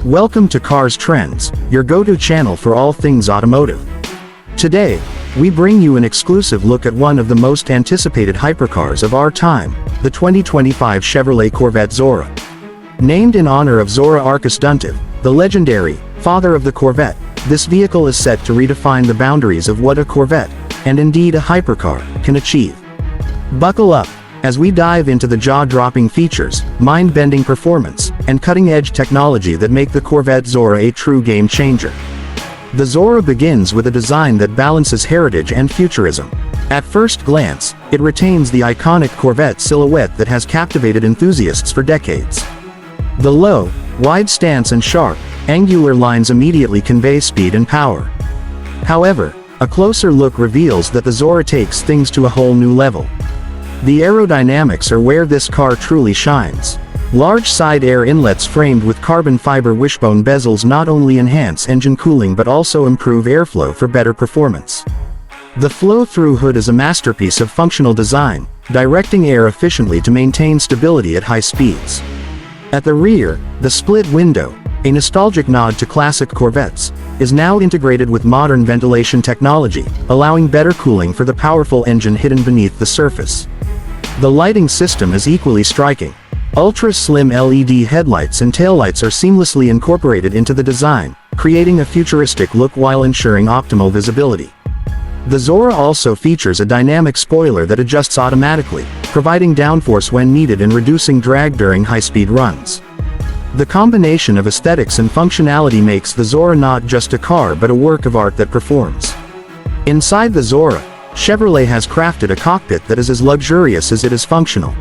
Welcome to Cars Trends, your go-to channel for all things automotive. Today, we bring you an exclusive look at one of the most anticipated hypercars of our time, the 2025 Chevrolet Corvette Zora. Named in honor of Zora Arkus Duntiv, the legendary father of the Corvette, this vehicle is set to redefine the boundaries of what a Corvette, and indeed a hypercar, can achieve. Buckle up as we dive into the jaw-dropping features, mind-bending performance, and cutting-edge technology that make the Corvette Zora a true game-changer. The Zora begins with a design that balances heritage and futurism. At first glance, it retains the iconic Corvette silhouette that has captivated enthusiasts for decades. The low, wide stance and sharp, angular lines immediately convey speed and power. However, a closer look reveals that the Zora takes things to a whole new level. The aerodynamics are where this car truly shines. Large side air inlets framed with carbon fiber wishbone bezels not only enhance engine cooling but also improve airflow for better performance. The flow-through hood is a masterpiece of functional design, directing air efficiently to maintain stability at high speeds. At the rear, the split window, a nostalgic nod to classic Corvettes, is now integrated with modern ventilation technology, allowing better cooling for the powerful engine hidden beneath the surface. The lighting system is equally striking. Ultra-slim LED headlights and taillights are seamlessly incorporated into the design, creating a futuristic look while ensuring optimal visibility. The Zora also features a dynamic spoiler that adjusts automatically, providing downforce when needed and reducing drag during high-speed runs. The combination of aesthetics and functionality makes the Zora not just a car but a work of art that performs. Inside the Zora, Chevrolet has crafted a cockpit that is as luxurious as it is functional.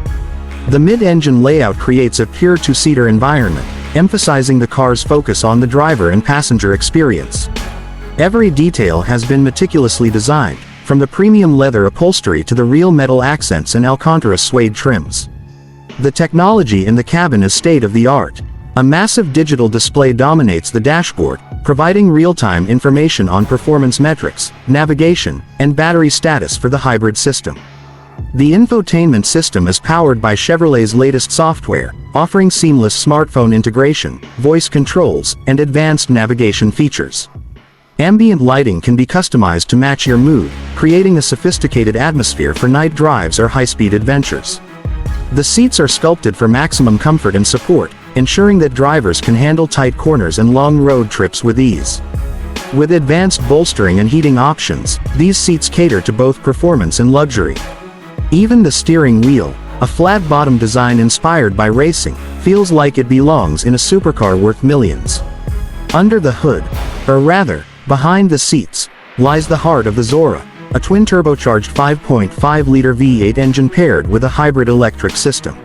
The mid-engine layout creates a pure two-seater environment, emphasizing the car's focus on the driver and passenger experience. Every detail has been meticulously designed, from the premium leather upholstery to the real metal accents and Alcantara suede trims. The technology in the cabin is state-of-the-art. A massive digital display dominates the dashboard, providing real-time information on performance metrics, navigation, and battery status for the hybrid system. The infotainment system is powered by Chevrolet's latest software, offering seamless smartphone integration, voice controls, and advanced navigation features. Ambient lighting can be customized to match your mood, creating a sophisticated atmosphere for night drives or high-speed adventures. The seats are sculpted for maximum comfort and support, ensuring that drivers can handle tight corners and long road trips with ease. With advanced bolstering and heating options, these seats cater to both performance and luxury. Even the steering wheel, a flat-bottom design inspired by racing, feels like it belongs in a supercar worth millions. Under the hood, or rather, behind the seats, lies the heart of the Zora, a twin-turbocharged 5.5-liter V8 engine paired with a hybrid electric system.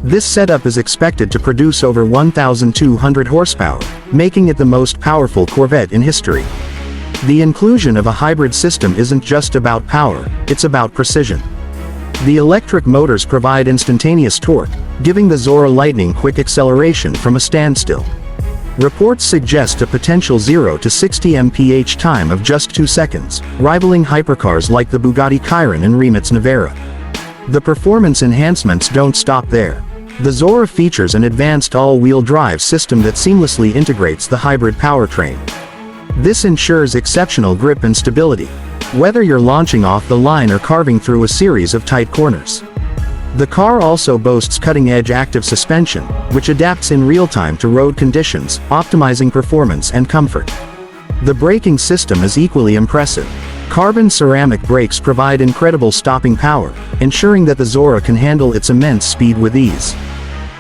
This setup is expected to produce over 1,200 horsepower, making it the most powerful Corvette in history. The inclusion of a hybrid system isn't just about power, it's about precision. The electric motors provide instantaneous torque, giving the Zora lightning-quick acceleration from a standstill. Reports suggest a potential 0 to 60 mph time of just 2 seconds, rivaling hypercars like the Bugatti Chiron and Rimac Nevera. The performance enhancements don't stop there. The Zora features an advanced all-wheel drive system that seamlessly integrates the hybrid powertrain. This ensures exceptional grip and stability, whether you're launching off the line or carving through a series of tight corners. The car also boasts cutting-edge active suspension, which adapts in real time to road conditions, optimizing performance and comfort. The braking system is equally impressive. Carbon ceramic brakes provide incredible stopping power, ensuring that the Zora can handle its immense speed with ease.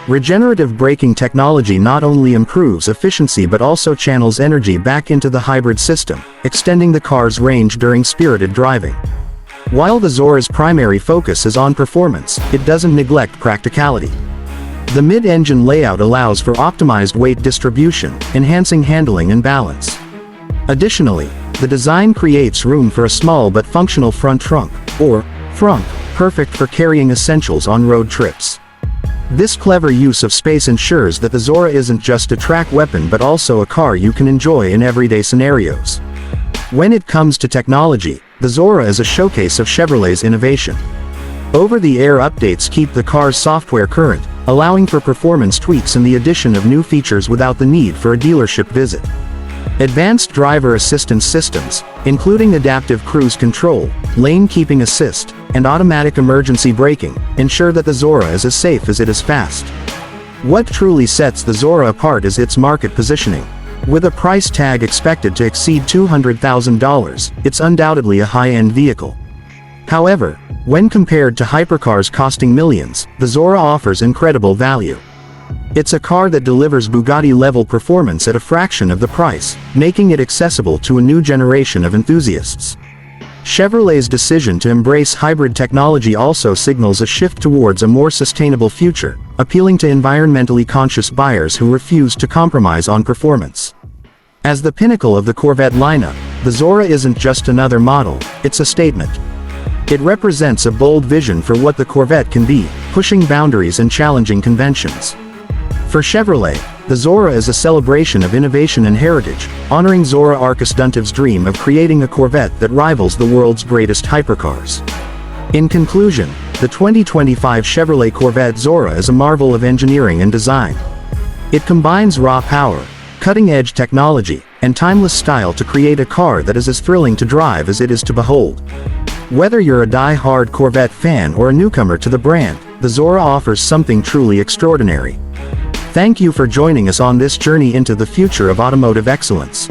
Regenerative braking technology not only improves efficiency but also channels energy back into the hybrid system, extending the car's range during spirited driving. While the Zora's primary focus is on performance, it doesn't neglect practicality. The mid-engine layout allows for optimized weight distribution, enhancing handling and balance. Additionally, the design creates room for a small but functional front trunk, or frunk, perfect for carrying essentials on road trips. This clever use of space ensures that the Zora isn't just a track weapon but also a car you can enjoy in everyday scenarios. When it comes to technology, the Zora is a showcase of Chevrolet's innovation. Over-the-air updates keep the car's software current, allowing for performance tweaks and the addition of new features without the need for a dealership visit. Advanced driver assistance systems, including adaptive cruise control, lane keeping assist, and automatic emergency braking, ensure that the Zora is as safe as it is fast. What truly sets the Zora apart is its market positioning. With a price tag expected to exceed $200,000, it's undoubtedly a high-end vehicle. However, when compared to hypercars costing millions, the Zora offers incredible value. It's a car that delivers Bugatti-level performance at a fraction of the price, making it accessible to a new generation of enthusiasts. Chevrolet's decision to embrace hybrid technology also signals a shift towards a more sustainable future, appealing to environmentally conscious buyers who refuse to compromise on performance. As the pinnacle of the Corvette lineup, the Zora isn't just another model, it's a statement. It represents a bold vision for what the Corvette can be, pushing boundaries and challenging conventions. For Chevrolet, the Zora is a celebration of innovation and heritage, honoring Zora Arcustuntiv's dream of creating a Corvette that rivals the world's greatest hypercars. In conclusion, the 2025 Chevrolet Corvette Zora is a marvel of engineering and design. It combines raw power, cutting-edge technology, and timeless style to create a car that is as thrilling to drive as it is to behold. Whether you're a die-hard Corvette fan or a newcomer to the brand, the Zora offers something truly extraordinary. Thank you for joining us on this journey into the future of automotive excellence.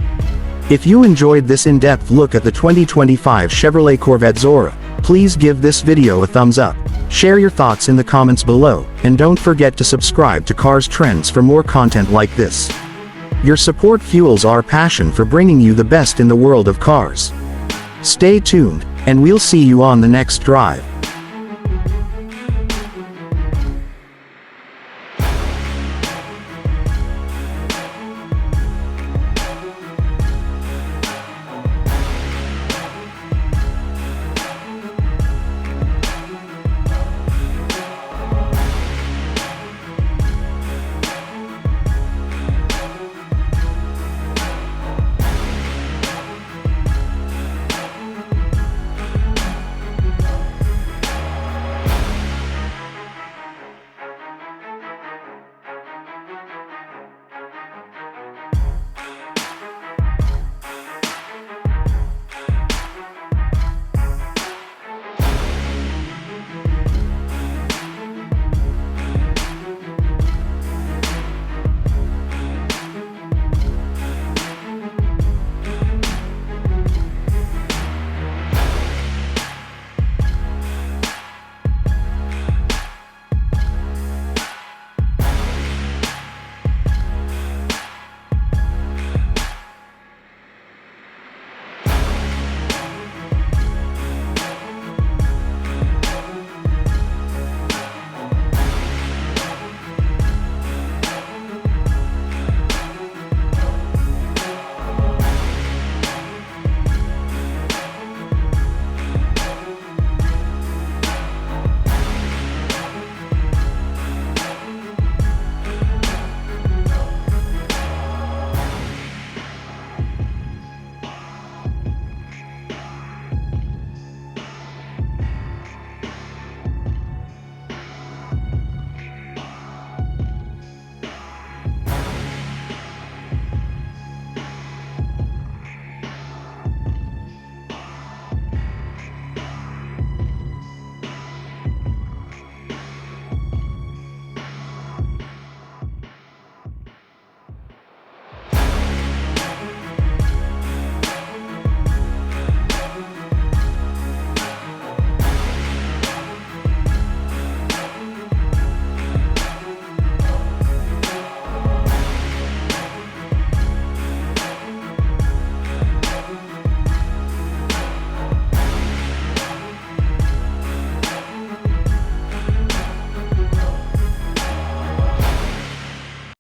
If you enjoyed this in-depth look at the 2025 Chevrolet Corvette Zora, please give this video a thumbs up, share your thoughts in the comments below, and don't forget to subscribe to Cars Trends for more content like this. Your support fuels our passion for bringing you the best in the world of cars. Stay tuned, and we'll see you on the next drive.